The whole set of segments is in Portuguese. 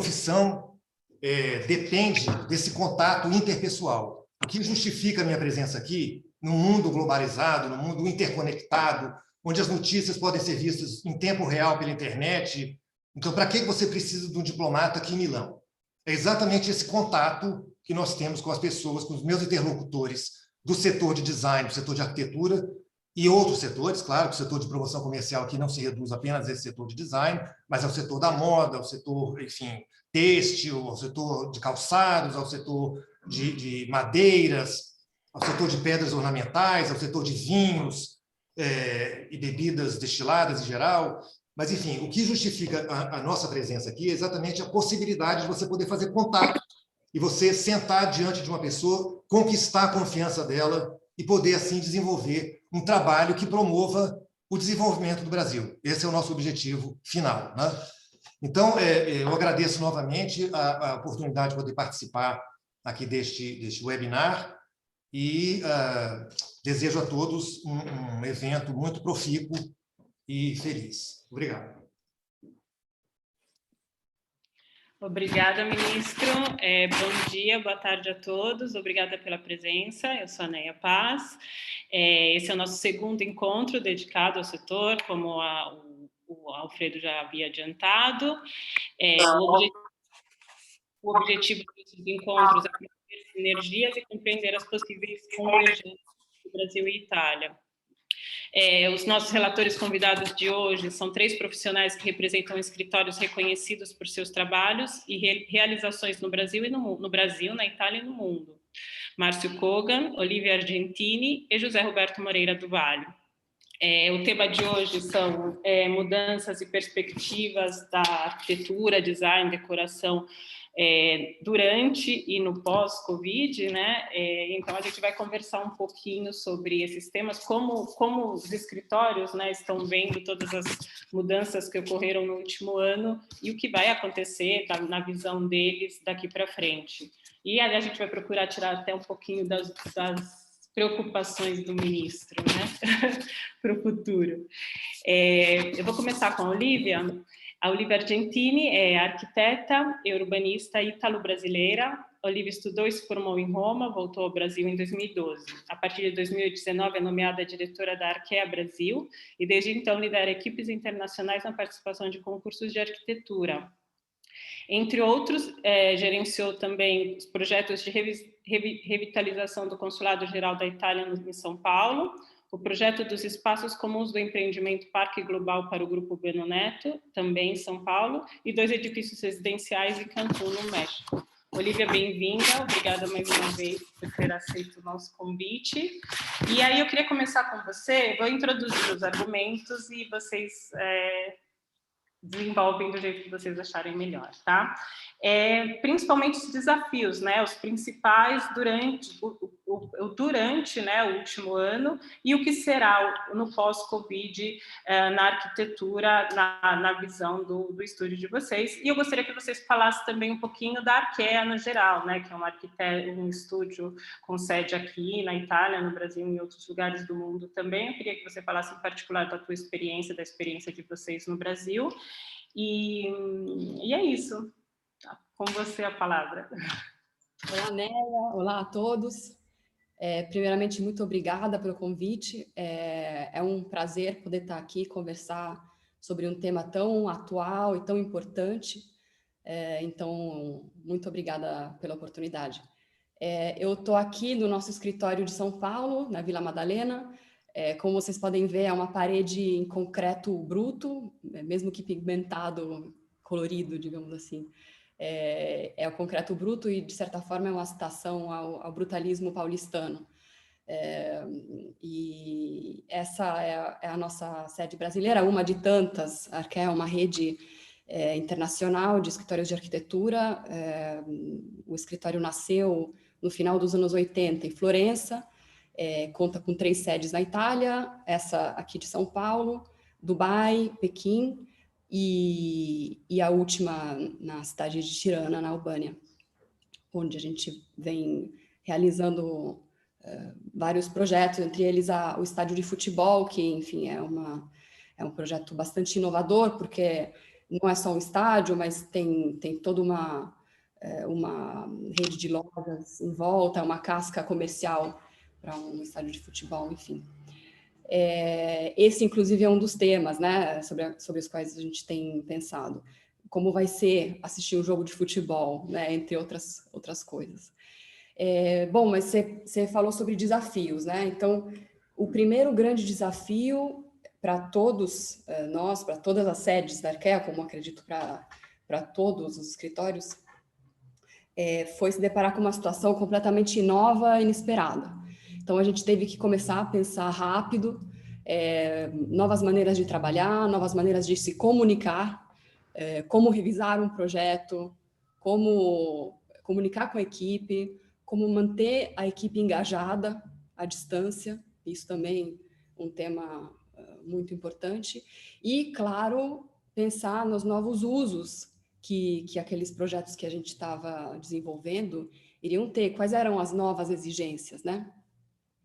profissão depende desse contato interpessoal. O que justifica a minha presença aqui, num mundo globalizado, num mundo interconectado, onde as notícias podem ser vistas em tempo real pela internet. Então, para que você precisa de um diplomata aqui em Milão? É exatamente esse contato que nós temos com as pessoas, com os meus interlocutores do setor de design, do setor de arquitetura e outros setores. Claro que o setor de promoção comercial aqui não se reduz apenas a esse setor de design, mas ao setor da moda, ao setor, enfim, têxtil, ao setor de calçados, ao setor de madeiras, ao setor de pedras ornamentais, ao setor de vinhos e bebidas destiladas em geral. Mas, enfim, o que justifica a nossa presença aqui é exatamente a possibilidade de você poder fazer contato e você sentar diante de uma pessoa, conquistar a confiança dela e poder, assim, desenvolver um trabalho que promova o desenvolvimento do Brasil. Esse é o nosso objetivo final, né? Então, eu agradeço novamente a oportunidade de poder participar aqui deste webinar e desejo a todos um evento muito profícuo e feliz. Obrigado. Obrigada, ministro. Bom dia, boa tarde a todos. Obrigada pela presença. Eu sou a Neia Paz. Esse é o nosso segundo encontro dedicado ao setor, como o Alfredo já havia adiantado. O objetivo desses encontros é promover sinergias e compreender as possíveis convergências do Brasil e Itália. Os nossos relatores convidados de hoje são 3 profissionais que representam escritórios reconhecidos por seus trabalhos e realizações no Brasil, na Itália e no mundo. Márcio Kogan, Olivia Argentini e José Roberto Moreira do Vale. O tema de hoje são mudanças e perspectivas da arquitetura, design, decoração durante e no pós-Covid, né? Então, a gente vai conversar um pouquinho sobre esses temas, como os escritórios, né, estão vendo todas as mudanças que ocorreram no último ano e o que vai acontecer na visão deles daqui para frente. E aí a gente vai procurar tirar até um pouquinho das preocupações do ministro, né, para o futuro. Eu vou começar com a Olivia. A Olivia Argentini é arquiteta e urbanista ítalo-brasileira. Olivia estudou e se formou em Roma, voltou ao Brasil em 2012. A partir de 2019 é nomeada diretora da Arquea Brasil e desde então lidera equipes internacionais na participação de concursos de arquitetura. Entre outros, gerenciou também os projetos de revitalização do Consulado-Geral da Itália em São Paulo, o projeto dos espaços comuns do empreendimento Parque Global para o Grupo Beno Neto, também em São Paulo, e 2 edifícios residenciais em Cancún, no México. Olivia, bem-vinda, obrigada mais uma vez por ter aceito o nosso convite. E aí eu queria começar com você, vou introduzir os argumentos e vocês desenvolvem do jeito que vocês acharem melhor, tá? Principalmente os desafios, né? Os principais durante né, o último ano e o que será no pós-Covid na arquitetura, na visão do estúdio de vocês. E eu gostaria que vocês falassem também um pouquinho da Arquea no geral, né? Que é um estúdio com sede aqui na Itália, no Brasil e em outros lugares do mundo também. Eu queria que você falasse em particular da tua experiência, da experiência de vocês no Brasil. E é isso. Com você a palavra. Olá, Néia. Olá a todos. Primeiramente, muito obrigada pelo convite. É um prazer poder estar aqui e conversar sobre um tema tão atual e tão importante. Então, muito obrigada pela oportunidade. Eu estou aqui no nosso escritório de São Paulo, na Vila Madalena. Como vocês podem ver, é uma parede em concreto bruto, mesmo que pigmentado, colorido, digamos assim. É o concreto bruto e, de certa forma, é uma citação ao brutalismo paulistano. E essa é a nossa sede brasileira, uma de tantas. A Arquea é uma rede internacional de escritórios de arquitetura. O escritório nasceu no final dos anos 80 em Florença, conta com 3 sedes na Itália, essa aqui de São Paulo, Dubai, Pequim, e a última na cidade de Tirana, na Albânia, onde a gente vem realizando vários projetos, entre eles o estádio de futebol, que, enfim, é um projeto bastante inovador, porque não é só um estádio, mas tem toda uma rede de lojas em volta, uma casca comercial para um estádio de futebol, enfim. Esse, inclusive, é um dos temas, né, sobre os quais a gente tem pensado. Como vai ser assistir um jogo de futebol, né, entre outras coisas. Bom, mas você falou sobre desafios, né? Então, o primeiro grande desafio para todos nós, para todas as sedes da Arquea, como acredito para todos os escritórios, foi se deparar com uma situação completamente nova e inesperada. Então, a gente teve que começar a pensar rápido, novas maneiras de trabalhar, novas maneiras de se comunicar, como revisar um projeto, como comunicar com a equipe, como manter a equipe engajada à distância, isso também um tema muito importante, e, claro, pensar nos novos usos que aqueles projetos que a gente estava desenvolvendo iriam ter, quais eram as novas exigências, né?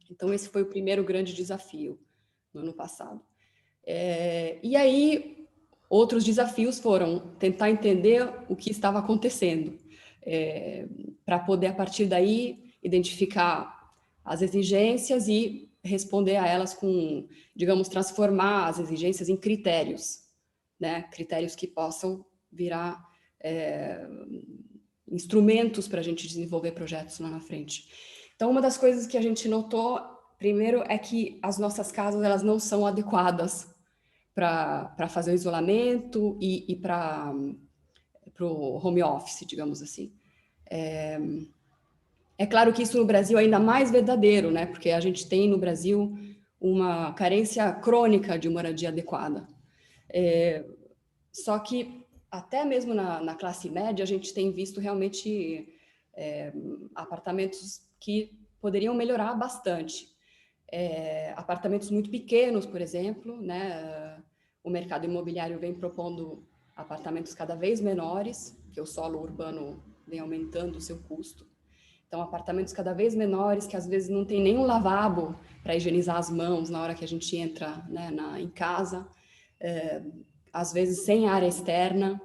Então, esse foi o primeiro grande desafio no ano passado. E aí, outros desafios foram tentar entender o que estava acontecendo, para poder, a partir daí, identificar as exigências e responder a elas com, digamos, transformar as exigências em critérios, né? Critérios que possam virar instrumentos para a gente desenvolver projetos lá na frente. Então, uma das coisas que a gente notou, primeiro, é que as nossas casas elas não são adequadas para fazer o isolamento e para o home office, digamos assim. É claro que isso no Brasil é ainda mais verdadeiro, né? Porque a gente tem no Brasil uma carência crônica de moradia adequada. Só que até mesmo na classe média a gente tem visto realmente apartamentos que poderiam melhorar bastante. Apartamentos muito pequenos, por exemplo, né? O mercado imobiliário vem propondo apartamentos cada vez menores, porque o solo urbano vem aumentando o seu custo. Então, apartamentos cada vez menores, que às vezes não tem nem um lavabo para higienizar as mãos na hora que a gente entra, né, em casa, às vezes sem área externa.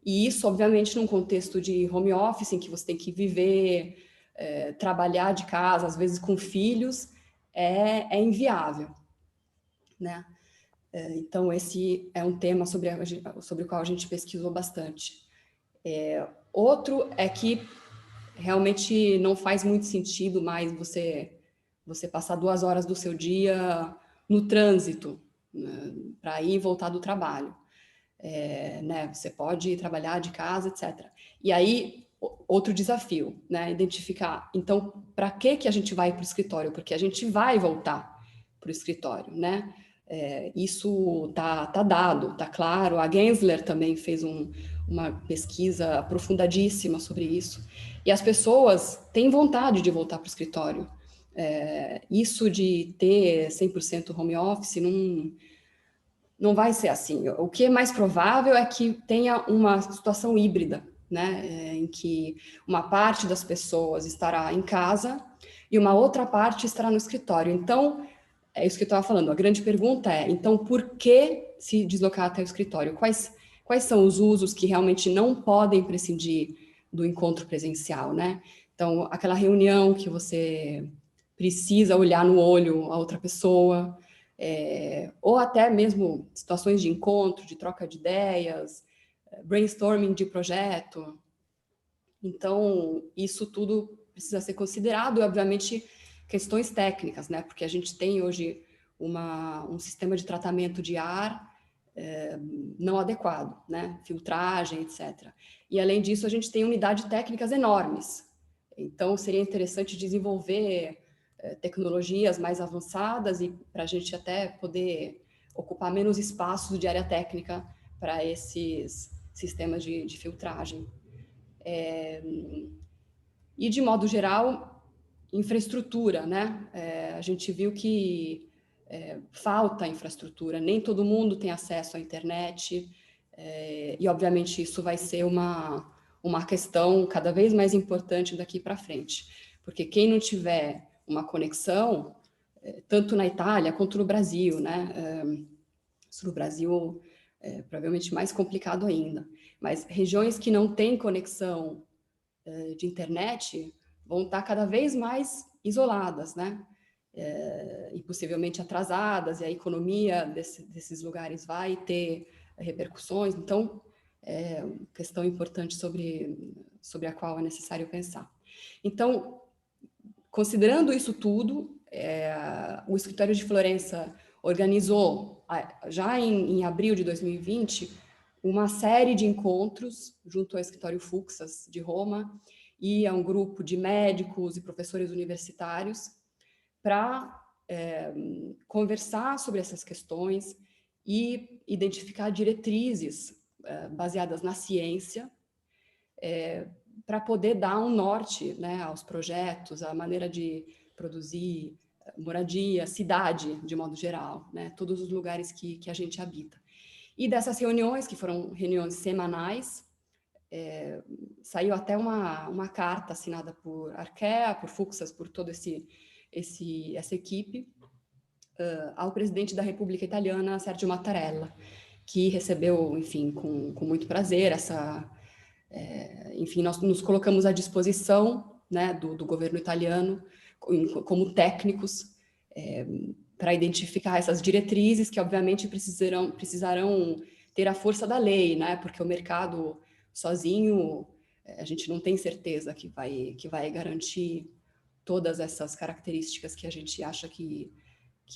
E isso, obviamente, num contexto de home office, em que você tem que viver, trabalhar de casa, às vezes com filhos, é inviável, né? Então, esse é um tema sobre o qual a gente pesquisou bastante. Outro é que realmente não faz muito sentido mais você passar 2 horas do seu dia no trânsito, né, para ir e voltar do trabalho. Né, você pode trabalhar de casa, etc. E aí, outro desafio, né, identificar, então, para que a gente vai para o escritório? Porque a gente vai voltar para o escritório, né? Isso tá dado, tá claro. A Gensler também fez uma pesquisa aprofundadíssima sobre isso. E as pessoas têm vontade de voltar para o escritório. Isso de ter 100% home office não vai ser assim. O que é mais provável é que tenha uma situação híbrida, né? Em que uma parte das pessoas estará em casa e uma outra parte estará no escritório. Então, é isso que eu estava falando. A grande pergunta é, então, por que se deslocar até o escritório? Quais são os usos que realmente não podem prescindir do encontro presencial, né? Então, aquela reunião que você precisa olhar no olho a outra pessoa, ou até mesmo situações de encontro, de troca de ideias, brainstorming de projeto. Então, isso tudo precisa ser considerado e, obviamente, questões técnicas, né? Porque a gente tem hoje um sistema de tratamento de ar não adequado, né? Filtragem, etc. E, além disso, a gente tem unidades técnicas enormes. Então, seria interessante desenvolver tecnologias mais avançadas e para a gente até poder ocupar menos espaços de área técnica para esses sistemas de filtragem. E, de modo geral, infraestrutura, né? A gente viu que falta infraestrutura, nem todo mundo tem acesso à internet, e, obviamente, isso vai ser uma questão cada vez mais importante daqui para frente, porque quem não tiver uma conexão, tanto na Itália quanto no Brasil, né? No Brasil, provavelmente mais complicado ainda. Mas regiões que não têm conexão de internet vão estar cada vez mais isoladas, né? E possivelmente atrasadas, e a economia desses lugares vai ter repercussões. Então, é uma questão importante sobre a qual é necessário pensar. Então, considerando isso tudo, o Escritório de Florença organizou, já em abril de 2020, uma série de encontros junto ao Escritório Fuksas de Roma e a um grupo de médicos e professores universitários para conversar sobre essas questões e identificar diretrizes baseadas na ciência para poder dar um norte, né, aos projetos, à maneira de produzir moradia, cidade, de modo geral, né, todos os lugares que a gente habita. E dessas reuniões, que foram reuniões semanais, saiu até uma carta assinada por Arkea, por Fuksas, por toda essa equipe, ao presidente da República Italiana, Sergio Mattarella, que recebeu, enfim, com muito prazer enfim, nós nos colocamos à disposição, né, do governo italiano, como técnicos, para identificar essas diretrizes que, obviamente, precisarão ter a força da lei, né, porque o mercado sozinho, a gente não tem certeza que vai garantir todas essas características que a gente acha que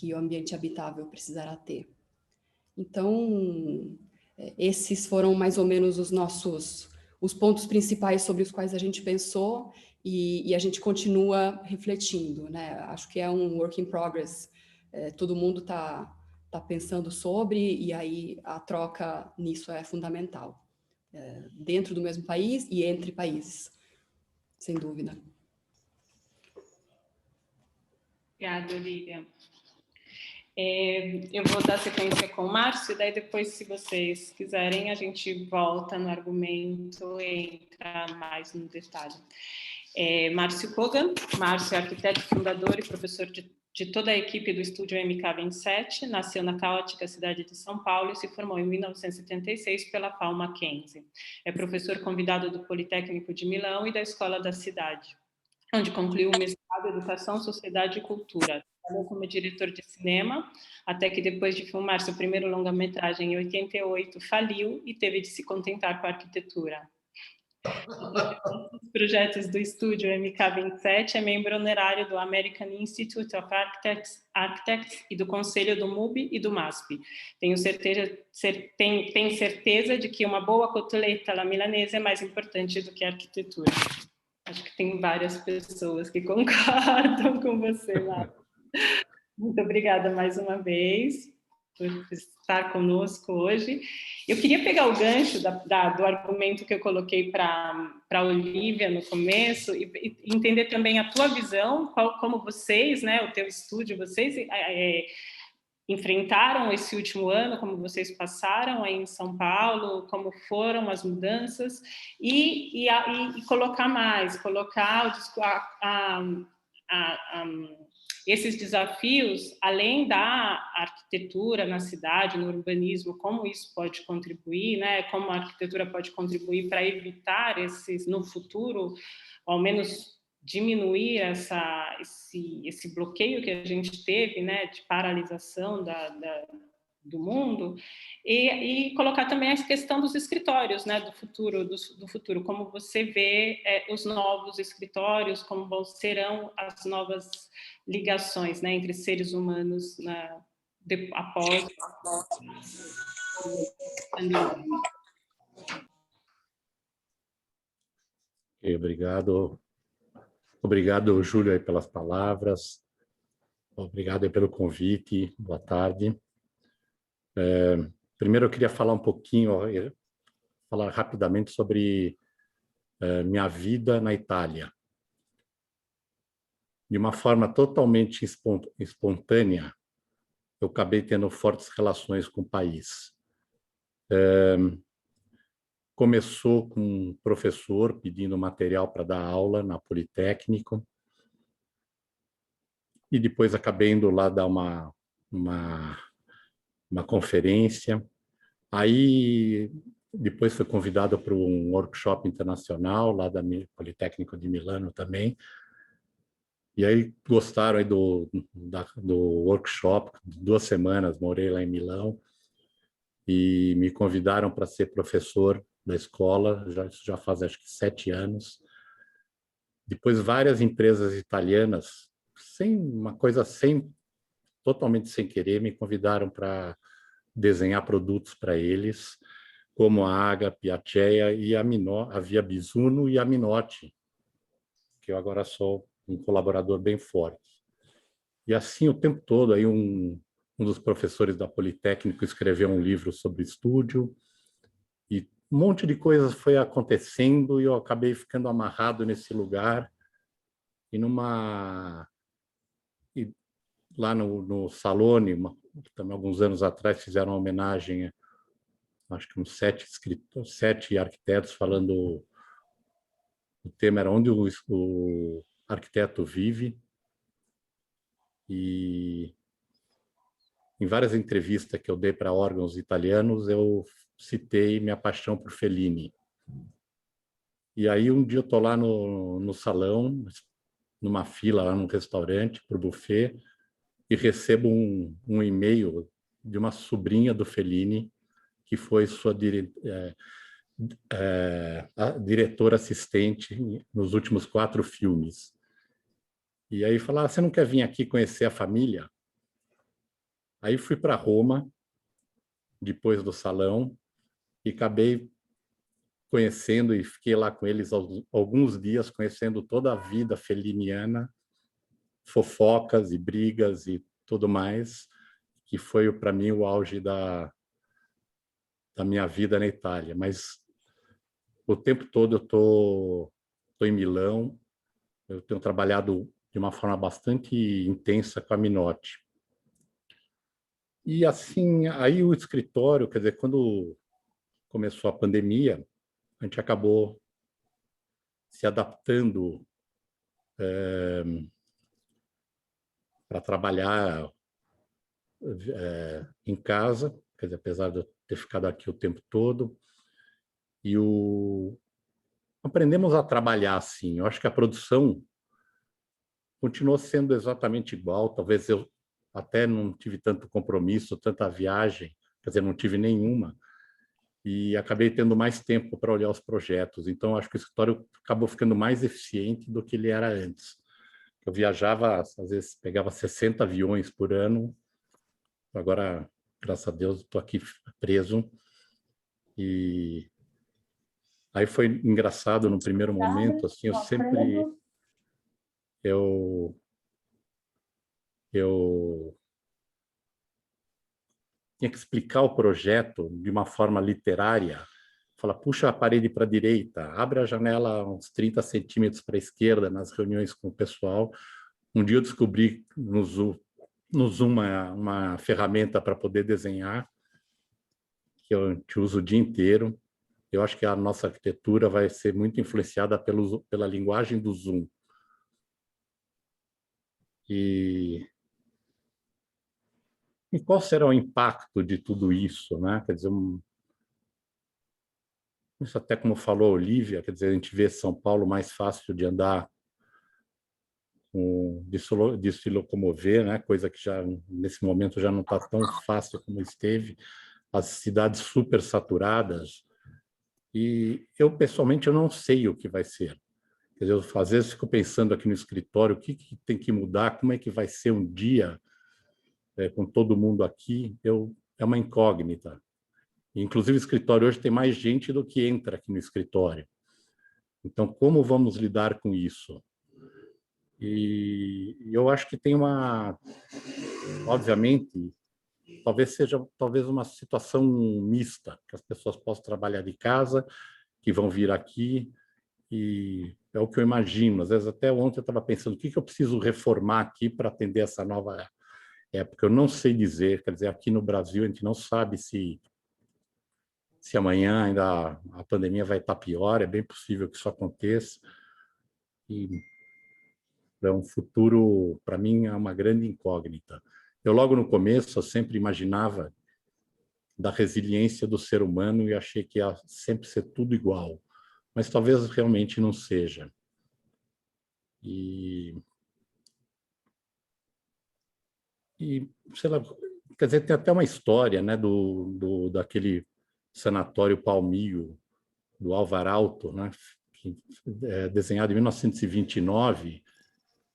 o ambiente habitável precisará ter. Então, esses foram mais ou menos os pontos principais sobre os quais a gente pensou e a gente continua refletindo, né? Acho que é um work in progress. Todo mundo tá pensando sobre, e aí a troca nisso é fundamental. Dentro do mesmo país e entre países, sem dúvida. Obrigada, Olívia. Eu vou dar sequência com o Márcio, daí depois, se vocês quiserem, a gente volta no argumento e entra mais no detalhe. Márcio Kogan. Márcio é arquiteto, fundador e professor de toda a equipe do estúdio MK27, nasceu na caótica cidade de São Paulo e se formou em 1976 pela FAO Mackenzie. É professor convidado do Politécnico de Milão e da Escola da Cidade, onde concluiu o mestrado em Educação, Sociedade e Cultura. Trabalhou como diretor de cinema, até que depois de filmar seu primeiro longa-metragem em 88, faliu e teve de se contentar com a arquitetura. Os projetos do estúdio MK27 é membro honorário do American Institute of Architects e do Conselho do MUB e do MASP. Tem certeza de que uma boa cotoletta alla milanese é mais importante do que a arquitetura. Acho que tem várias pessoas que concordam com você, Márcio. Muito obrigada mais uma vez por estar conosco hoje. Eu queria pegar o gancho do argumento que eu coloquei para a Olívia no começo e entender também a tua visão, como vocês, né, o teu estúdio, vocês enfrentaram esse último ano, como vocês passaram aí em São Paulo, como foram as mudanças, e colocar esses desafios, além da arquitetura na cidade, no urbanismo, como isso pode contribuir, né? Como a arquitetura pode contribuir para evitar no futuro, ao menos diminuir esse bloqueio que a gente teve, né, de paralisação do mundo, e colocar também a questão dos escritórios, né, do futuro, como você vê os novos escritórios, como serão as novas ligações, né, entre seres humanos após a pandemia. Obrigado, Júlio, aí pelas palavras. Obrigado aí pelo convite. Boa tarde. Primeiro, eu queria falar falar rapidamente sobre minha vida na Itália. De uma forma totalmente espontânea, eu acabei tendo fortes relações com o país. Começou com um professor pedindo material para dar aula na Politécnico, e depois acabei indo lá dar uma conferência. Aí, depois fui convidado para um workshop internacional, lá da Politécnico de Milano também. E aí gostaram aí do workshop, 2 semanas, morei lá em Milão, e me convidaram para ser professor da escola, isso já faz acho que 7 anos. Depois várias empresas italianas, totalmente sem querer, me convidaram para desenhar produtos para eles, como a Agape, a Cheia e a Via Bisuno e a Minotti, que eu agora sou um colaborador bem forte. E assim o tempo todo, aí um dos professores da Politécnico escreveu um livro sobre estúdio, e um monte de coisas foi acontecendo e eu acabei ficando amarrado nesse lugar. E lá no Salone, também alguns anos atrás, fizeram uma homenagem, acho que uns 7 arquitetos falando, o tema era onde o arquiteto vive. E em várias entrevistas que eu dei para órgãos italianos, eu citei minha paixão por Fellini. E aí um dia eu estou lá no salão, numa fila lá num restaurante para o buffet, e recebo um e-mail de uma sobrinha do Fellini, que foi sua a diretora assistente nos últimos 4 filmes. E aí falava, você não quer vir aqui conhecer a família? Aí fui para Roma, depois do salão, e acabei conhecendo e fiquei lá com eles alguns dias, conhecendo toda a vida felliniana, fofocas e brigas e tudo mais, que foi para mim o auge da minha vida na Itália. Mas o tempo todo eu tô em Milão, eu tenho trabalhado de uma forma bastante intensa com a Minotti. E assim, aí o escritório, quer dizer, quando começou a pandemia, a gente acabou se adaptando para trabalhar em casa, quer dizer, apesar de eu ter ficado aqui o tempo todo. E aprendemos a trabalhar assim. Eu acho que a produção continuou sendo exatamente igual. Talvez eu até não tive tanto compromisso, tanta viagem, quer dizer, não tive nenhuma. E acabei tendo mais tempo para olhar os projetos. Então, acho que o escritório acabou ficando mais eficiente do que ele era antes. Eu viajava, às vezes, pegava 60 aviões por ano. Agora, graças a Deus, estou aqui preso. E aí foi engraçado no primeiro momento, assim, eu tinha que explicar o projeto de uma forma literária. Fala, puxa a parede para a direita, abre a janela uns 30 centímetros para a esquerda nas reuniões com o pessoal. Um dia eu descobri no Zoom uma ferramenta para poder desenhar, que eu uso o dia inteiro. Eu acho que a nossa arquitetura vai ser muito influenciada pela linguagem do Zoom. E qual será o impacto de tudo isso, né? Quer dizer, isso até como falou a Olivia, quer dizer, a gente vê São Paulo mais fácil de andar, de se locomover, né? Coisa que já nesse momento já não está tão fácil como esteve. As cidades super saturadas. E eu, pessoalmente, eu não sei o que vai ser. Quer dizer, eu, às vezes, fico pensando aqui no escritório, o que tem que mudar, como é que vai ser um dia com todo mundo aqui. É uma incógnita. Inclusive, o escritório hoje tem mais gente do que entra aqui no escritório. Então, como vamos lidar com isso? E eu acho que tem obviamente, talvez seja uma situação mista, que as pessoas possam trabalhar de casa, que vão vir aqui, e é o que eu imagino. Às vezes, até ontem eu estava pensando, o que eu preciso reformar aqui para atender essa nova época? Eu não sei dizer, quer dizer, aqui no Brasil a gente não sabe se amanhã ainda a pandemia vai estar pior, é bem possível que isso aconteça. E é um futuro, para mim, é uma grande incógnita. Eu, logo no começo, eu sempre imaginava da resiliência do ser humano e achei que ia sempre ser tudo igual, mas talvez realmente não seja. E sei lá, quer dizer, tem até uma história, né, daquele sanatório Palmio, do Álvar Aalto, né, que é desenhado em 1929,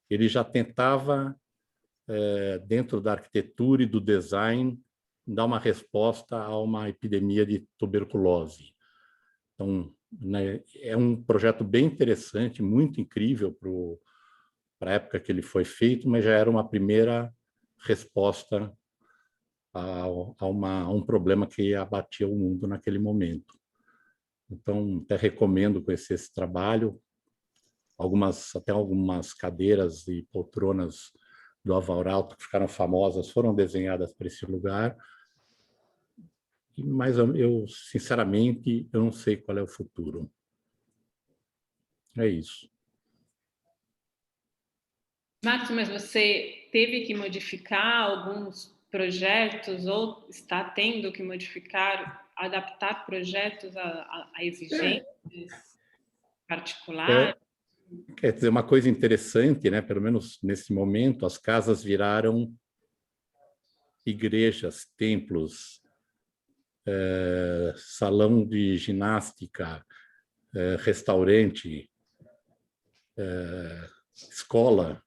ele já tentava, dentro da arquitetura e do design, dar uma resposta a uma epidemia de tuberculose. Então, né, é um projeto bem interessante, muito incrível para a época que ele foi feito, mas já era uma primeira resposta a um problema que abatia o mundo naquele momento. Então, até recomendo conhecer esse trabalho. Até algumas cadeiras e poltronas do Álvar Aalto que ficaram famosas foram desenhadas para esse lugar. Mas eu, sinceramente, eu não sei qual é o futuro. É isso. Marcos, mas você teve que modificar alguns projetos ou está tendo que modificar, adaptar projetos a exigências particulares? Quer dizer, uma coisa interessante, né? Pelo menos nesse momento, as casas viraram igrejas, templos, salão de ginástica, restaurante, escola,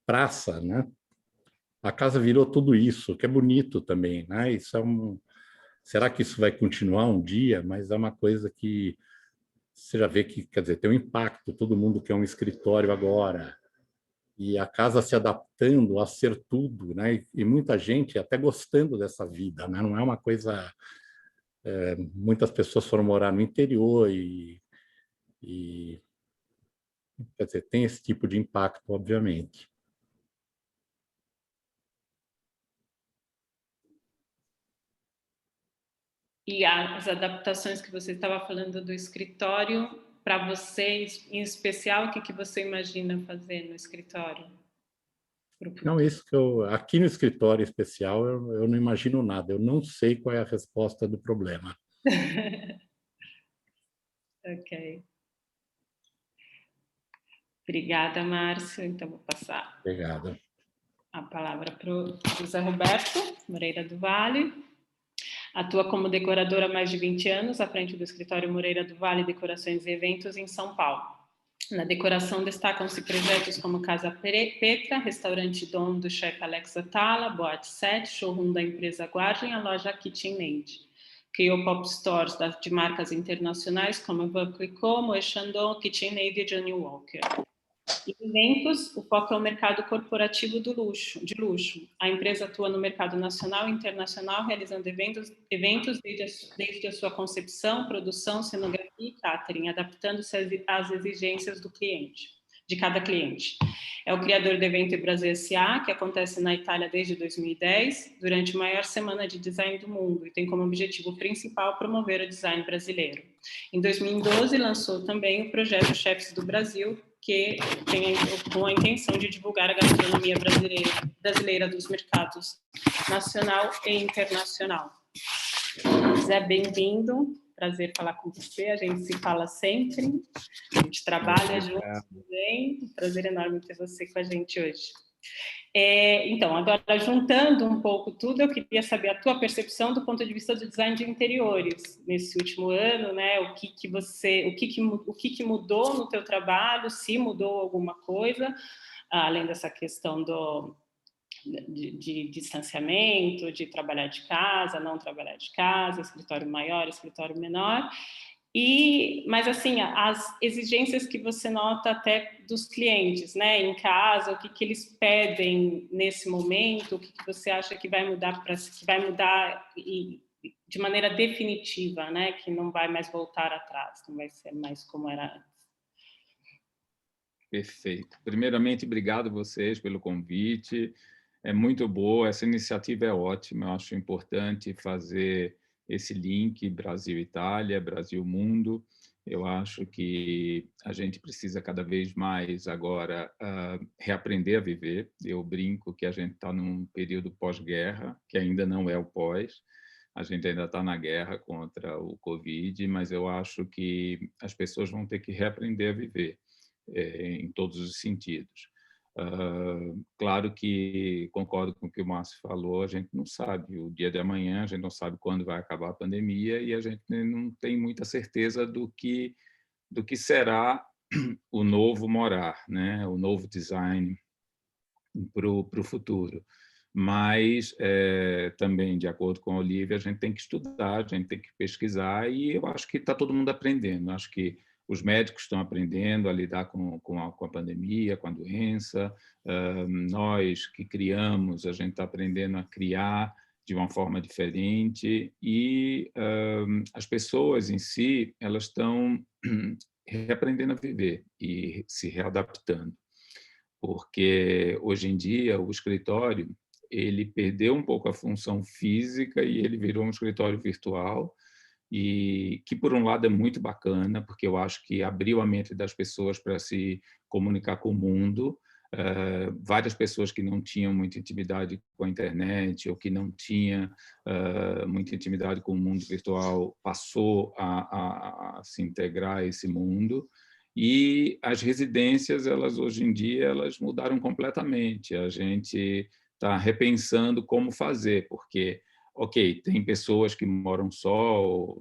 praça, né? A casa virou tudo isso, que é bonito também, né? Isso será que isso vai continuar um dia? Mas é uma coisa que você já vê que, quer dizer, tem um impacto. Todo mundo quer um escritório agora. E a casa se adaptando a ser tudo, né? E muita gente até gostando dessa vida, né? Não é uma coisa... muitas pessoas foram morar no interior quer dizer, tem esse tipo de impacto, obviamente. E as adaptações que você estava falando do escritório, para vocês, em especial, o que você imagina fazer no escritório? Não, isso que aqui no escritório especial, eu não imagino nada. Eu não sei qual é a resposta do problema. Ok. Obrigada, Márcio. Então, vou passar Obrigado. a palavra para o José Roberto Moreira do Vale. Atua como decoradora há mais de 20 anos, à frente do escritório Moreira do Vale Decorações e Eventos, em São Paulo. Na decoração destacam-se projetos como Casa Petra, Restaurante Dom do chefe Alex Atala, Boate 7, showroom da empresa Guardian e a loja KitchenAid. Criou pop stores de marcas internacionais como Van Clicquot, Moët Chandon, KitchenAid e Johnny Walker. Em eventos, o foco é o mercado corporativo de luxo. A empresa atua no mercado nacional e internacional, realizando eventos desde a sua concepção, produção, cenografia e catering, adaptando-se às exigências de cada cliente. É o criador do evento Brasil S.A., que acontece na Itália desde 2010, durante a maior semana de design do mundo, e tem como objetivo principal promover o design brasileiro. Em 2012, lançou também o projeto Chefs do Brasil, que tem com a intenção de divulgar a gastronomia brasileira dos mercados nacional e internacional. Zé, bem-vindo, prazer falar com você, a gente se fala sempre, a gente trabalha juntos também, um prazer enorme ter você com a gente hoje. Então, agora, juntando um pouco tudo, eu queria saber a tua percepção do ponto de vista do design de interiores nesse último ano, né? O que mudou no teu trabalho, se mudou alguma coisa, além dessa questão de distanciamento, de trabalhar de casa, não trabalhar de casa, escritório maior, escritório menor. Mas, assim, as exigências que você nota até dos clientes, né, em casa, o que eles pedem nesse momento, o que você acha que vai mudar de maneira definitiva, né, que não vai mais voltar atrás, não vai ser mais como era antes. Perfeito. Primeiramente, obrigado a vocês pelo convite. É muito boa, essa iniciativa é ótima, eu acho importante fazer esse link Brasil-Itália, Brasil-Mundo. Eu acho que a gente precisa cada vez mais agora reaprender a viver. Eu brinco que a gente está num período pós-guerra, que ainda não é o pós, A gente ainda está na guerra contra o Covid, mas eu acho que as pessoas vão ter que reaprender a viver em todos os sentidos. Claro que concordo com o que o Márcio falou, a gente não sabe o dia de amanhã, a gente não sabe quando vai acabar a pandemia e a gente não tem muita certeza do que será o novo morar, né? O novo design para o futuro. Mas, também, de acordo com a Olivia, a gente tem que estudar, a gente tem que pesquisar, e eu acho que está todo mundo aprendendo. Acho que os médicos estão aprendendo a lidar com a pandemia, com a doença. Nós que criamos, a gente está aprendendo a criar de uma forma diferente, e as pessoas em si, elas estão reaprendendo a viver e se readaptando, porque hoje em dia o escritório ele perdeu um pouco a função física e ele virou um escritório virtual, e que por um lado é muito bacana, porque eu acho que abriu a mente das pessoas para se comunicar com o mundo. Várias pessoas que não tinham muita intimidade com a internet ou que não tinham muita intimidade com o mundo virtual passou a se integrar a esse mundo. E as residências, elas hoje em dia, elas mudaram completamente. A gente está repensando como fazer, porque, ok, tem pessoas que moram só,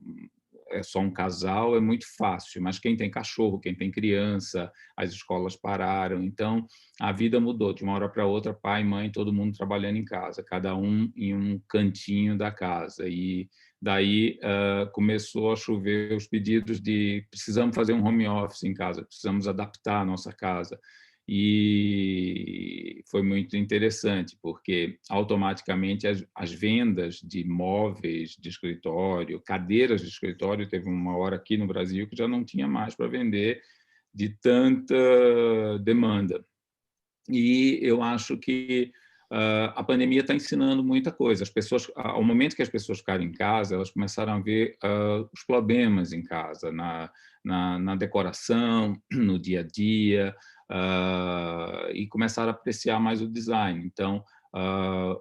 é só um casal, é muito fácil, mas quem tem cachorro, quem tem criança, as escolas pararam, então a vida mudou de uma hora para outra, pai, mãe, todo mundo trabalhando em casa, cada um em um cantinho da casa, e daí começou a chover os pedidos de precisamos fazer um home office em casa, precisamos adaptar a nossa casa. E foi muito interessante, porque automaticamente as vendas de móveis de escritório, cadeiras de escritório, teve uma hora aqui no Brasil que já não tinha mais para vender de tanta demanda. E eu acho que a pandemia está ensinando muita coisa. As pessoas, ao momento que as pessoas ficaram em casa, elas começaram a ver os problemas em casa, na decoração, no dia a dia, e começaram a apreciar mais o design. Então,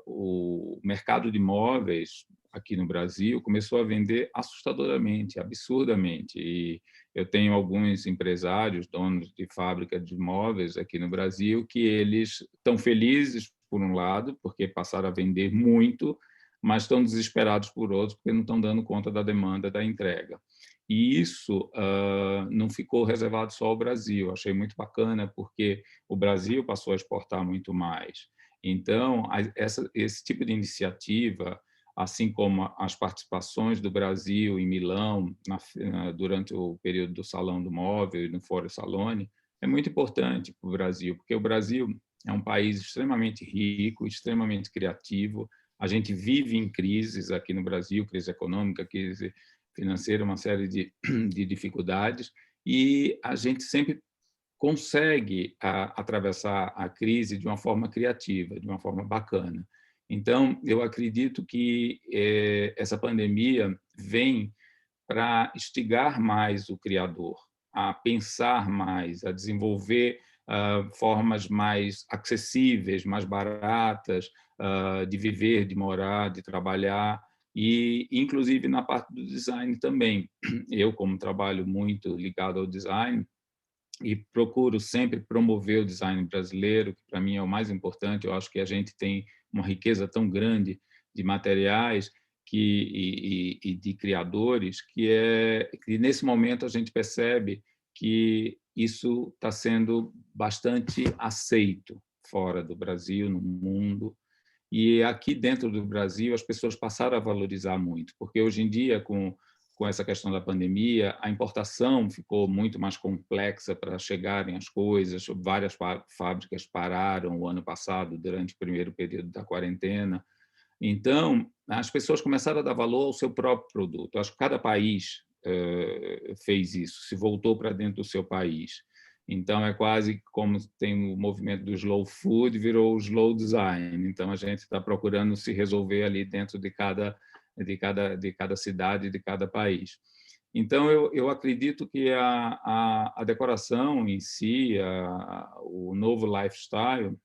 o mercado de móveis aqui no Brasil começou a vender assustadoramente, absurdamente. E eu tenho alguns empresários, donos de fábrica de móveis aqui no Brasil, que eles estão felizes, por um lado, porque passaram a vender muito, mas estão desesperados por outros, porque não estão dando conta da demanda da entrega. E isso não ficou reservado só ao Brasil. Achei muito bacana, porque o Brasil passou a exportar muito mais. Então, esse tipo de iniciativa, assim como as participações do Brasil em Milão, durante o período do Salão do Móvel e no Fórum Salone, é muito importante para o Brasil, porque o Brasil é um país extremamente rico, extremamente criativo. A gente vive em crises aqui no Brasil, crise econômica, crise financeira, uma série de dificuldades, e a gente sempre consegue atravessar a crise de uma forma criativa, de uma forma bacana. Então, eu acredito que essa pandemia vem para instigar mais o criador a pensar mais, a desenvolver formas mais acessíveis, mais baratas de viver, de morar, de trabalhar, e inclusive na parte do design também. Eu, como trabalho muito ligado ao design, e procuro sempre promover o design brasileiro, que para mim é o mais importante. Eu acho que a gente tem uma riqueza tão grande de materiais e de criadores que nesse momento a gente percebe que isso está sendo bastante aceito fora do Brasil, no mundo. E aqui dentro do Brasil as pessoas passaram a valorizar muito, porque hoje em dia, com essa questão da pandemia, a importação ficou muito mais complexa para chegarem as coisas. Várias fábricas pararam o ano passado, durante o primeiro período da quarentena. Então, as pessoas começaram a dar valor ao seu próprio produto. Acho que cada país fez isso, se voltou para dentro do seu país. Então, é quase como tem o movimento do slow food, virou o slow design. Então, a gente está procurando se resolver ali dentro de cada cidade, de cada país. Então, eu acredito que a decoração em si, o novo lifestyle,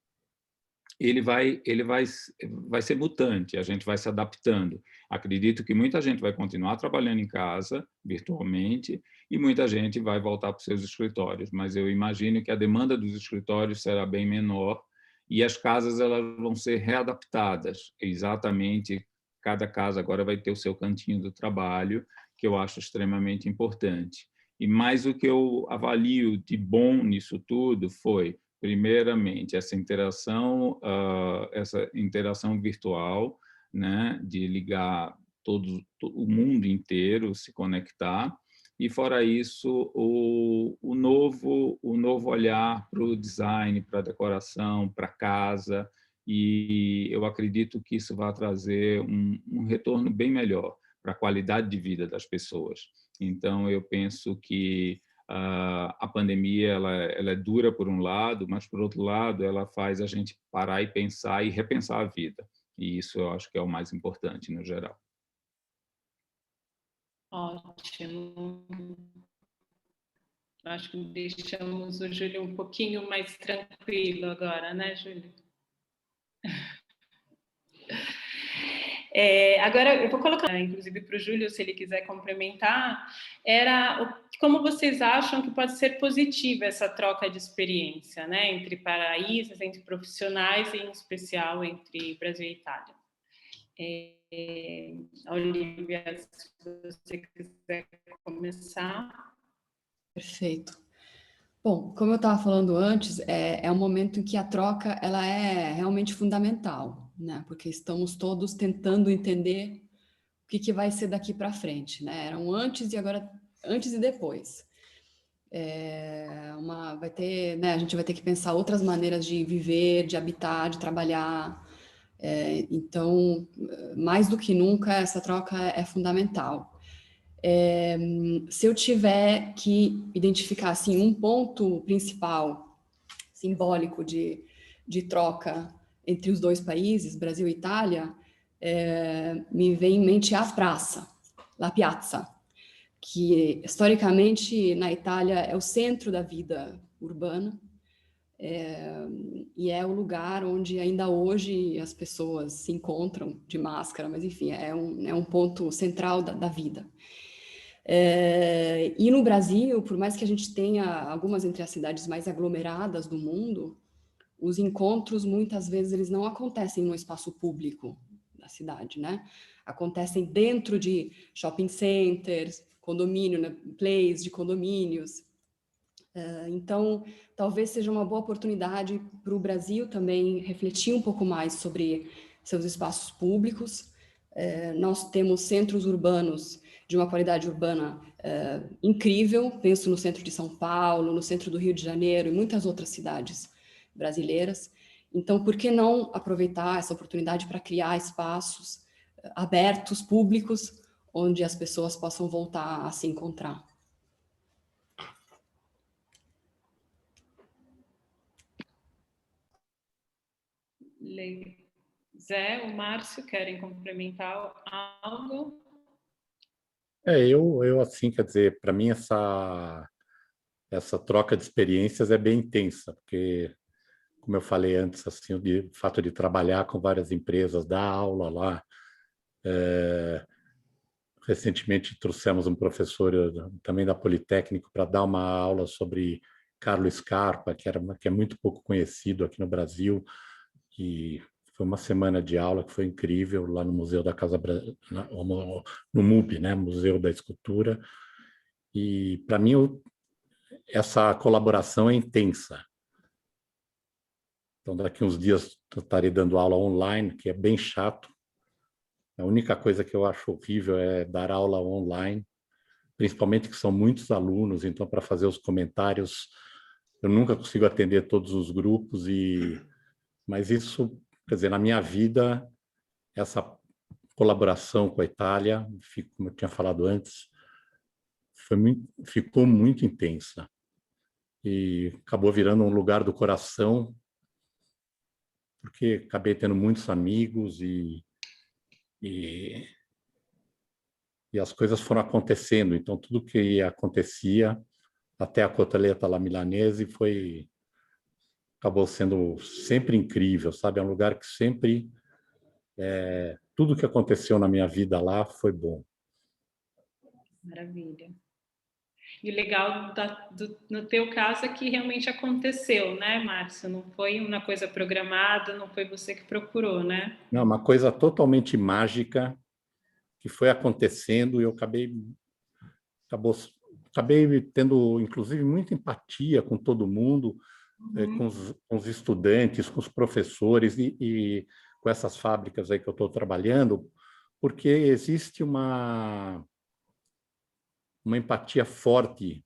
vai ser mutante, a gente vai se adaptando. Acredito que muita gente vai continuar trabalhando em casa, virtualmente, e muita gente vai voltar para os seus escritórios, mas eu imagino que a demanda dos escritórios será bem menor e as casas elas vão ser readaptadas. Exatamente, cada casa agora vai ter o seu cantinho do trabalho, que eu acho extremamente importante. E mais o que eu avalio de bom nisso tudo foi, primeiramente, essa interação virtual, né, de ligar o mundo inteiro, se conectar, e fora isso o novo olhar para o design, para a decoração, para a casa, e eu acredito que isso vai trazer um retorno bem melhor para a qualidade de vida das pessoas. Então, eu penso que a pandemia ela é dura por um lado, mas, por outro lado, ela faz a gente parar e pensar e repensar a vida. E isso eu acho que é o mais importante, no geral. Ótimo. Acho que deixamos o Júlio um pouquinho mais tranquilo agora, né, Júlio? Agora, eu vou colocar, inclusive, para o Júlio, se ele quiser complementar, como vocês acham que pode ser positiva essa troca de experiência, né, entre países, entre profissionais, e em especial entre Brasil e Itália. Olivia, se você quiser começar. Perfeito. Bom, como eu estava falando antes, é um momento em que a troca ela é realmente fundamental, né? Porque estamos todos tentando entender o que vai ser daqui para frente, né? Era um antes e agora antes e depois. Vai ter, né? A gente vai ter que pensar outras maneiras de viver, de habitar, de trabalhar. Então, mais do que nunca, essa troca é fundamental. Se eu tiver que identificar assim, um ponto principal, simbólico de troca entre os dois países, Brasil e Itália, me vem em mente a praça, La Piazza, que historicamente na Itália é o centro da vida urbana, e é o lugar onde ainda hoje as pessoas se encontram de máscara, mas enfim, é um ponto central da vida. E no Brasil, por mais que a gente tenha algumas entre as cidades mais aglomeradas do mundo, os encontros muitas vezes eles não acontecem no espaço público da cidade, né? Acontecem dentro de shopping centers, condomínio, né? Plays de condomínios. Então, talvez seja uma boa oportunidade para o Brasil também refletir um pouco mais sobre seus espaços públicos. Nós temos centros urbanos de uma qualidade urbana incrível, penso no centro de São Paulo, no centro do Rio de Janeiro e muitas outras cidades brasileiras. Então, por que não aproveitar essa oportunidade para criar espaços abertos, públicos, onde as pessoas possam voltar a se encontrar? Zé, o Márcio, querem complementar algo? Eu assim, quer dizer, para mim essa troca de experiências é bem intensa, porque, como eu falei antes, assim, o fato de trabalhar com várias empresas, dar aula lá. Recentemente trouxemos um professor também da Politécnico para dar uma aula sobre Carlos Scarpa, que é muito pouco conhecido aqui no Brasil, e foi uma semana de aula que foi incrível lá no Museu da Casa no MUB, né, Museu da Escultura. E para mim essa colaboração é intensa. Então daqui uns dias eu estarei dando aula online, que é bem chato. A única coisa que eu acho horrível é dar aula online, principalmente que são muitos alunos, então para fazer os comentários eu nunca consigo atender todos os grupos, mas isso, quer dizer, na minha vida, essa colaboração com a Itália, como eu tinha falado antes, ficou muito intensa e acabou virando um lugar do coração, porque acabei tendo muitos amigos e as coisas foram acontecendo. Então, tudo que acontecia, até a Cotoletta alla Milanese, acabou sendo sempre incrível, sabe? É um lugar que sempre... tudo que aconteceu na minha vida lá foi bom. Maravilha. E o legal no teu caso é que realmente aconteceu, né, Márcio? Não foi uma coisa programada, não foi você que procurou, né? Não, uma coisa totalmente mágica que foi acontecendo e eu acabei tendo, inclusive, muita empatia com todo mundo, com os estudantes, com os professores e com essas fábricas aí que eu estou trabalhando, porque existe uma empatia forte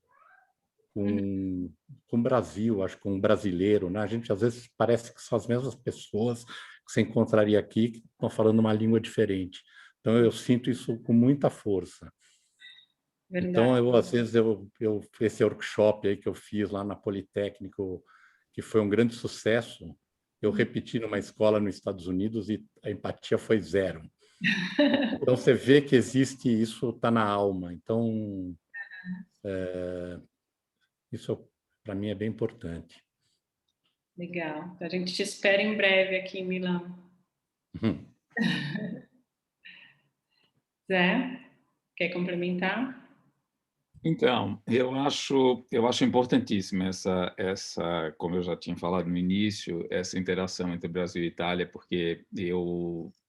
com o Brasil, acho que com o brasileiro, né? A gente às vezes parece que são as mesmas pessoas que você encontraria aqui que estão falando uma língua diferente. Então eu sinto isso com muita força. Verdade. Então às vezes esse workshop aí que eu fiz lá na Politécnico, que foi um grande sucesso, eu repeti numa escola nos Estados Unidos e a empatia foi zero. Então você vê que existe isso, está na alma. Então isso, para mim, é bem importante. Legal. A gente te espera em breve aqui em Milão. Zé, quer complementar? Então, eu acho importantíssima como eu já tinha falado no início, essa interação entre Brasil e Itália, porque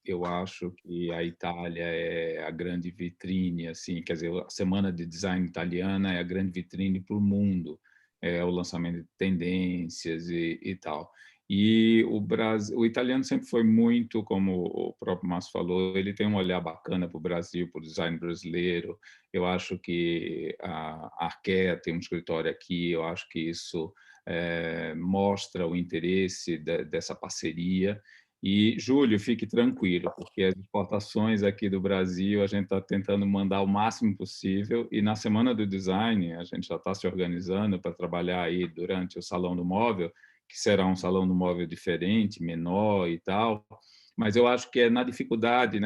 eu acho que a Itália é a grande vitrine, assim, quer dizer, a Semana de Design Italiana é a grande vitrine para o mundo, é o lançamento de tendências e tal. E o italiano sempre foi muito, como o próprio Márcio falou, ele tem um olhar bacana para o Brasil, para o design brasileiro. Eu acho que a Arquea tem um escritório aqui, eu acho que isso mostra o interesse dessa parceria. E, Júlio, fique tranquilo, porque as exportações aqui do Brasil a gente está tentando mandar o máximo possível, e na Semana do Design a gente já está se organizando para trabalhar aí durante o Salão do Móvel, que será um salão do móvel diferente, menor e tal, mas eu acho que é na dificuldade,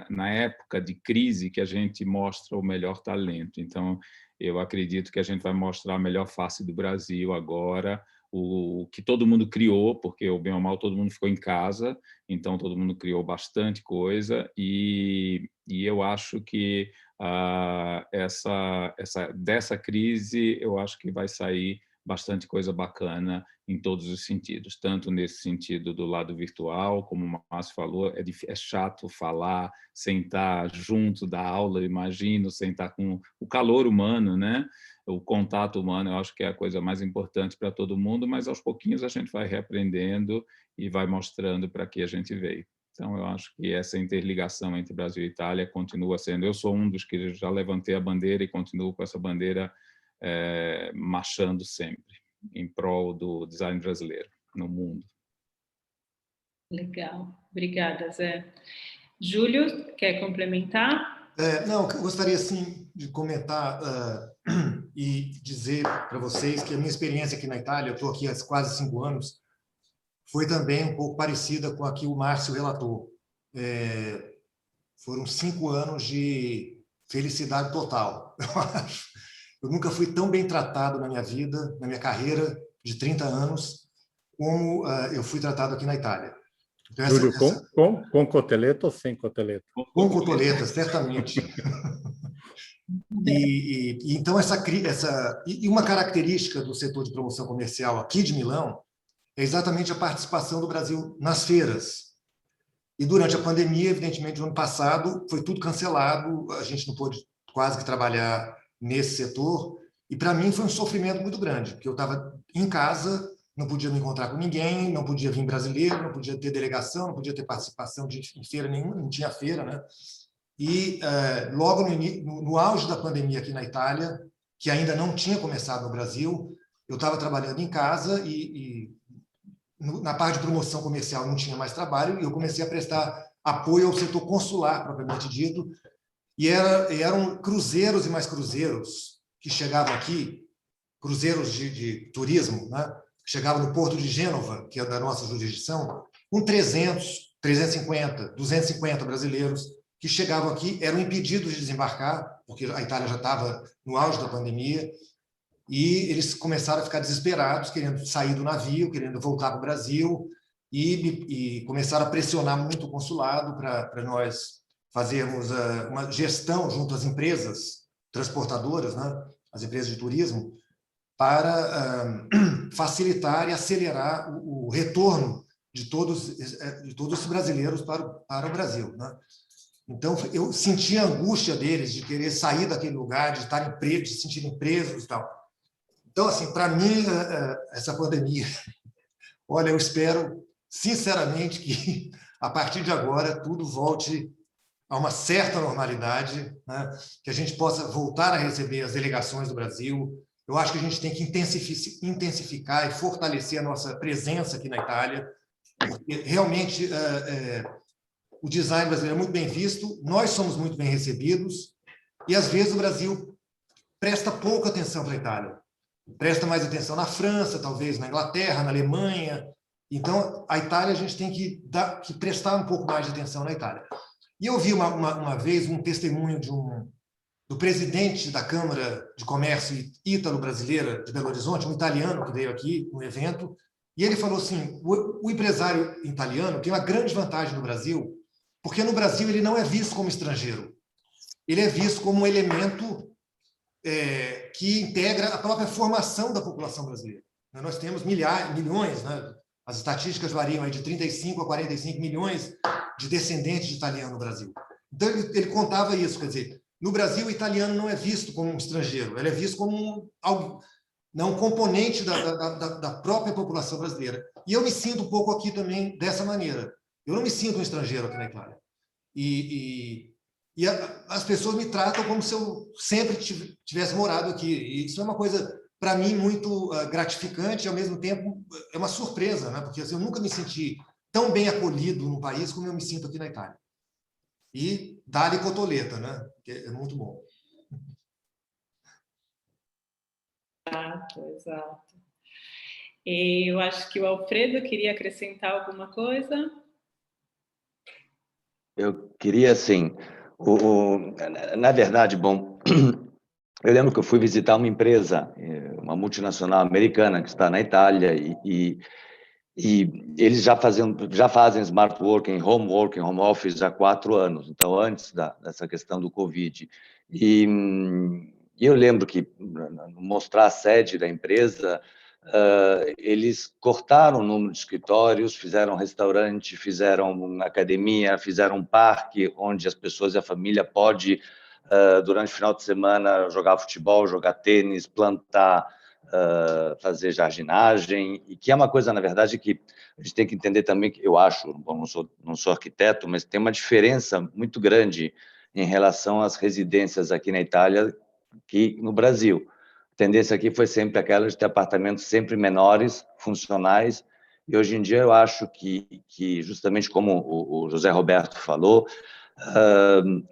na época de crise, que a gente mostra o melhor talento. Então, eu acredito que a gente vai mostrar a melhor face do Brasil agora, o que todo mundo criou, porque o bem ou mal todo mundo ficou em casa, então todo mundo criou bastante coisa, e eu acho que dessa crise, eu acho que vai sair bastante coisa bacana em todos os sentidos, tanto nesse sentido do lado virtual, como o Márcio falou, é chato falar, sentar junto da aula, imagino, sentar com o calor humano, né? O contato humano, eu acho que é a coisa mais importante para todo mundo, mas aos pouquinhos a gente vai reaprendendo e vai mostrando para que a gente veio. Então, eu acho que essa interligação entre Brasil e Itália continua sendo... Eu sou um dos que já levantei a bandeira e continuo com essa bandeira marchando sempre em prol do design brasileiro no mundo. Legal. Obrigada, Zé. Júlio, quer complementar? Não, eu gostaria, sim, de comentar e dizer para vocês que a minha experiência aqui na Itália, eu estou aqui há quase 5 anos, foi também um pouco parecida com a que o Márcio relatou. Foram 5 anos de felicidade total, eu acho. Eu nunca fui tão bem tratado na minha vida, na minha carreira de 30 anos, como eu fui tratado aqui na Itália. Então, Júlio, com coteleta ou sem coteleta? Com coteleta, certamente. Então, uma característica do setor de promoção comercial aqui de Milão é exatamente a participação do Brasil nas feiras. E durante a pandemia, evidentemente, no ano passado, foi tudo cancelado, a gente não pôde quase que trabalhar nesse setor, e para mim foi um sofrimento muito grande, porque eu estava em casa, não podia me encontrar com ninguém, não podia vir brasileiro, não podia ter delegação, não podia ter participação de feira nenhuma, não tinha feira, né? E logo no auge da pandemia aqui na Itália, que ainda não tinha começado no Brasil, eu estava trabalhando em casa e na parte de promoção comercial não tinha mais trabalho, e eu comecei a prestar apoio ao setor consular, propriamente dito, e eram cruzeiros e mais cruzeiros que chegavam aqui, cruzeiros de turismo, né? Que chegavam no Porto de Gênova, que é da nossa jurisdição, com 300, 350, 250 brasileiros que chegavam aqui, eram impedidos de desembarcar, porque a Itália já estava no auge da pandemia, e eles começaram a ficar desesperados, querendo sair do navio, querendo voltar para o Brasil, e começaram a pressionar muito o consulado para nós fazermos uma gestão junto às empresas transportadoras, né, as empresas de turismo, para facilitar e acelerar o retorno de todos os brasileiros para o Brasil, né? Então, eu senti a angústia deles de querer sair daquele lugar, de estarem presos, de se sentirem presos e tal. Então, assim, para mim, essa pandemia, olha, eu espero, sinceramente, que a partir de agora tudo volte a uma certa normalidade, né? Que a gente possa voltar a receber as delegações do Brasil. Eu acho que a gente tem que intensificar e fortalecer a nossa presença aqui na Itália, porque realmente o design brasileiro é muito bem visto, nós somos muito bem recebidos, e às vezes o Brasil presta pouca atenção para a Itália. Presta mais atenção na França, talvez, na Inglaterra, na Alemanha. Então, a Itália, a gente tem que prestar um pouco mais de atenção na Itália. E eu vi uma vez um testemunho do presidente da Câmara de Comércio Ítalo-Brasileira de Belo Horizonte, um italiano que veio aqui no evento, e ele falou assim, o empresário italiano tem uma grande vantagem no Brasil, porque no Brasil ele não é visto como estrangeiro, ele é visto como um elemento que integra a própria formação da população brasileira. Nós temos milhões, né? As estatísticas variam aí de 35 a 45 milhões de descendentes de italiano no Brasil. Então, ele contava isso, quer dizer, no Brasil, o italiano não é visto como um estrangeiro, ele é visto como um componente da própria população brasileira. E eu me sinto um pouco aqui também dessa maneira. Eu não me sinto um estrangeiro aqui na Itália. E as pessoas me tratam como se eu sempre tivesse morado aqui. E isso é uma coisa, para mim, muito gratificante e, ao mesmo tempo, é uma surpresa, né? Porque assim, eu nunca me senti tão bem acolhido no país como eu me sinto aqui na Itália. E dá-lhe cotoleta, né? Que é muito bom. Exato. E eu acho que o Alfredo queria acrescentar alguma coisa. Eu queria, assim, na verdade, bom, eu lembro que eu fui visitar uma empresa, uma multinacional americana que está na Itália e eles já fazem smart working, home office há 4 anos, então antes dessa questão do Covid. E eu lembro que, mostrar a sede da empresa, eles cortaram o número de escritórios, fizeram restaurante, fizeram uma academia, fizeram um parque onde as pessoas e a família podem, durante o final de semana, jogar futebol, jogar tênis, plantar, fazer jardinagem, e que é uma coisa, na verdade, que a gente tem que entender também, que eu acho, bom, não sou arquiteto, mas tem uma diferença muito grande em relação às residências aqui na Itália que no Brasil. A tendência aqui foi sempre aquela de ter apartamentos sempre menores, funcionais, e hoje em dia eu acho que justamente como o José Roberto falou,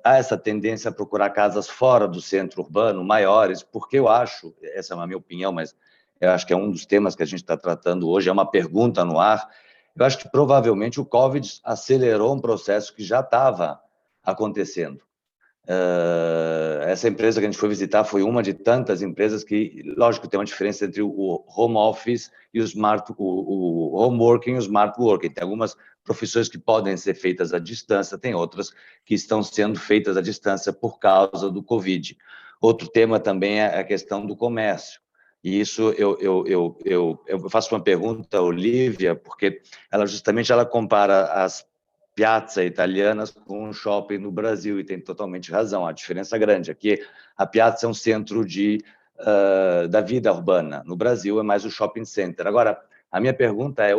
há essa tendência a procurar casas fora do centro urbano, maiores, porque eu acho, essa é a minha opinião, mas eu acho que é um dos temas que a gente está tratando hoje, é uma pergunta no ar. Eu acho que provavelmente o Covid acelerou um processo que já estava acontecendo. Essa empresa que a gente foi visitar foi uma de tantas empresas que, lógico, tem uma diferença entre o home office e o home working e o smart working. Tem algumas profissões que podem ser feitas à distância, tem outras que estão sendo feitas à distância por causa do Covid. Outro tema também é a questão do comércio. E isso eu faço uma pergunta à Olivia, porque ela justamente compara as piazza italianas com um shopping no Brasil, e tem totalmente razão, a diferença é grande. Aqui, a piazza é um centro da vida urbana, no Brasil é mais o shopping center. Agora, a minha pergunta é,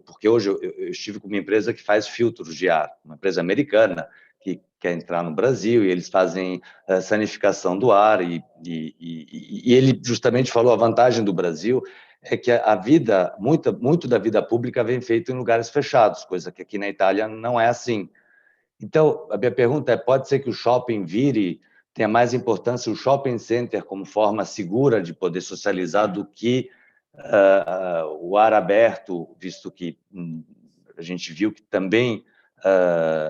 porque hoje eu estive com uma empresa que faz filtros de ar, uma empresa americana, que quer entrar no Brasil, e eles fazem sanificação do ar, e ele justamente falou, a vantagem do Brasil é que a vida, muito da vida pública vem feita em lugares fechados, coisa que aqui na Itália não é assim. Então, a minha pergunta é, pode ser que o shopping tenha mais importância o shopping center como forma segura de poder socializar do que o ar aberto, visto que a gente viu que também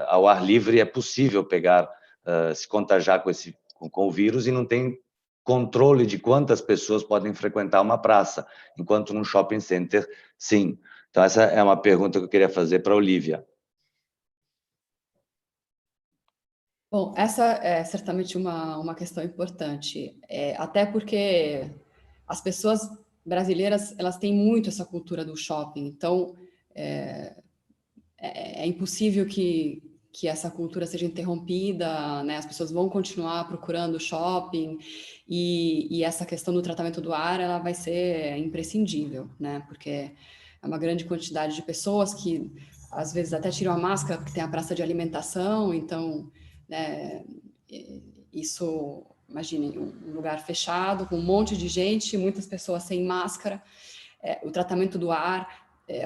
ao ar livre é possível se contagiar com o vírus e não tem controle de quantas pessoas podem frequentar uma praça, enquanto num shopping center, sim. Então, essa é uma pergunta que eu queria fazer para a Olívia. Bom, essa é certamente uma questão importante, até porque as pessoas brasileiras, elas têm muito essa cultura do shopping, então é impossível que essa cultura seja interrompida, né? As pessoas vão continuar procurando shopping e essa questão do tratamento do ar, ela vai ser imprescindível, né? Porque é uma grande quantidade de pessoas que às vezes até tiram a máscara porque tem a praça de alimentação, então, né, isso, imagine, um lugar fechado com um monte de gente, muitas pessoas sem máscara, o tratamento do ar,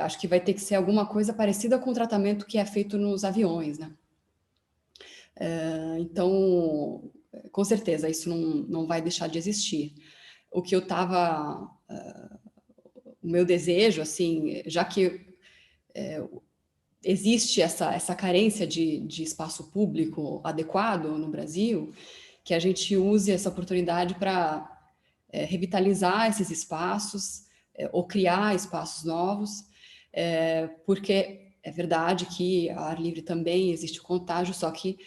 acho que vai ter que ser alguma coisa parecida com o tratamento que é feito nos aviões, né? Então, com certeza, isso não vai deixar de existir. O que eu estava... o meu desejo, assim, já que existe essa carência de espaço público adequado no Brasil, que a gente use essa oportunidade para revitalizar esses espaços, ou criar espaços novos, porque é verdade que ao ar livre também existe o contágio, só que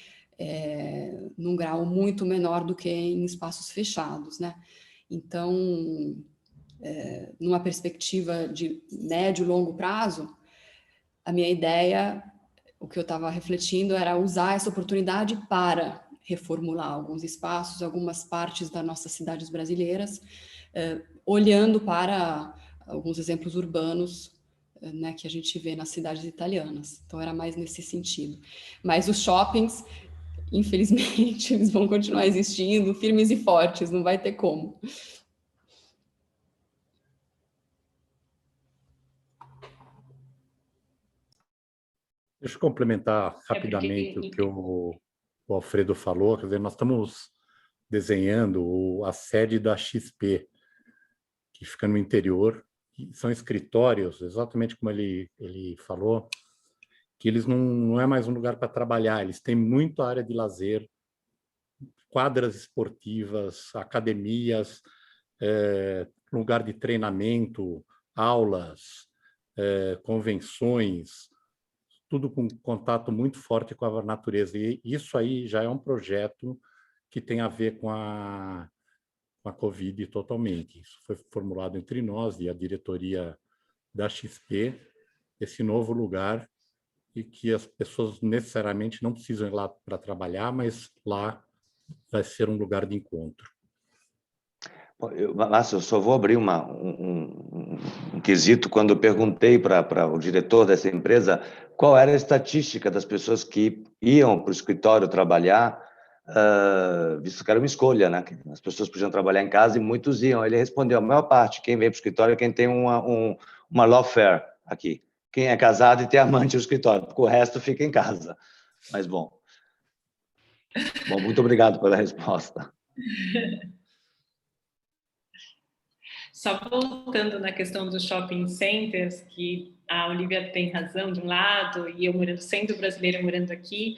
num grau muito menor do que em espaços fechados, né? Então, numa perspectiva de médio e longo prazo, a minha ideia, o que eu estava refletindo, era usar essa oportunidade para reformular alguns espaços, algumas partes das nossas cidades brasileiras, olhando para alguns exemplos urbanos, né, que a gente vê nas cidades italianas. Então, era mais nesse sentido. Mas os shoppings, infelizmente, eles vão continuar existindo, firmes e fortes, não vai ter como. Deixa eu complementar rapidamente o que o Alfredo falou. Quer dizer, nós estamos desenhando a sede da XP, que fica no interior, e são escritórios, exatamente como ele falou, que eles não é mais um lugar para trabalhar, eles têm muita área de lazer, quadras esportivas, academias, lugar de treinamento, aulas, convenções, tudo com contato muito forte com a natureza. E isso aí já é um projeto que tem a ver com a Covid totalmente. Isso foi formulado entre nós e a diretoria da XP, esse novo lugar, e que as pessoas necessariamente não precisam ir lá para trabalhar, mas lá vai ser um lugar de encontro. Márcio, eu só vou abrir um quesito. Quando eu perguntei para o diretor dessa empresa qual era a estatística das pessoas que iam para o escritório trabalhar, visto que era uma escolha, né? As pessoas podiam trabalhar em casa e muitos iam. Ele respondeu: a maior parte, quem vem para o escritório é quem tem uma lawfare aqui. Quem é casado e tem amante no escritório, porque o resto fica em casa. Mas, bom, muito obrigado pela resposta. Só voltando na questão dos shopping centers, que a Olívia tem razão de um lado, e eu sendo brasileira morando aqui,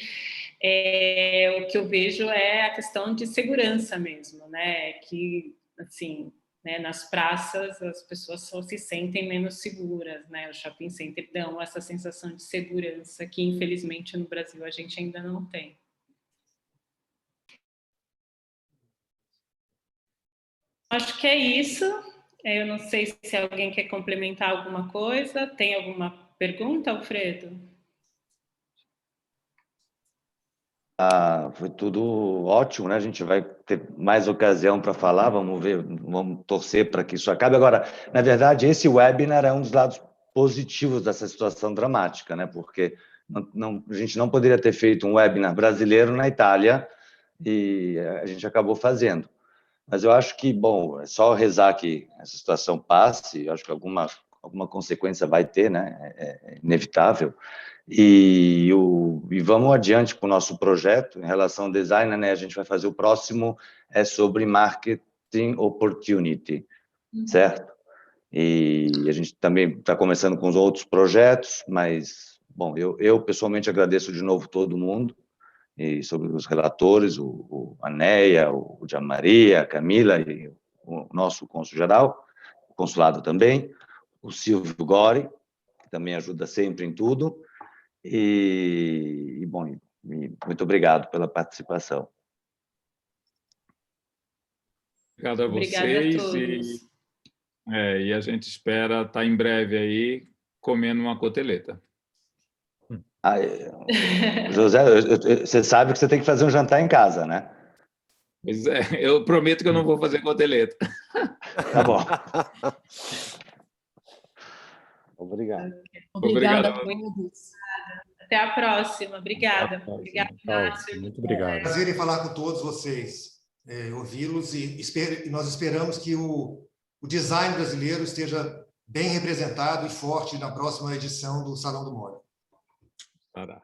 o que eu vejo é a questão de segurança mesmo, né? Que, assim, né, nas praças as pessoas só se sentem menos seguras, né? O shopping center dão essa sensação de segurança que, infelizmente, no Brasil a gente ainda não tem. Acho que é isso. Eu não sei se alguém quer complementar alguma coisa. Tem alguma pergunta, Alfredo? Foi tudo ótimo, né? A gente vai ter mais ocasião para falar, vamos ver, vamos torcer para que isso acabe. Agora, na verdade, esse webinar é um dos lados positivos dessa situação dramática, né? Porque a gente não poderia ter feito um webinar brasileiro na Itália e a gente acabou fazendo. Mas eu acho que, bom, é só rezar que essa situação passe, eu acho que alguma consequência vai ter, né? É inevitável. E vamos adiante com o nosso projeto. Em relação ao design, né? A gente vai fazer o próximo, sobre marketing opportunity, certo? E a gente também está começando com os outros projetos, mas, bom, eu pessoalmente agradeço de novo todo mundo e sobre os relatores, o Anéia, o Gianmaria, a Camila e o nosso cônsul-geral, o consulado também, o Silvio Gori, que também ajuda sempre em tudo, bom, muito obrigado pela participação. Obrigado a Obrigada a vocês todos. e a gente espera estar em breve aí comendo uma coteleta. José, você sabe que você tem que fazer um jantar em casa, né? Pois é, eu prometo que eu não vou fazer coteleta. Tá bom. Obrigado. Obrigada Obrigado. a todos. Até a próxima. Obrigada. Até a Obrigada, próxima. Tchau. Márcio. Muito obrigado. Prazer em falar com todos vocês, ouvi-los, e nós esperamos que o design brasileiro esteja bem representado e forte na próxima edição do Salão do Mori. Tará.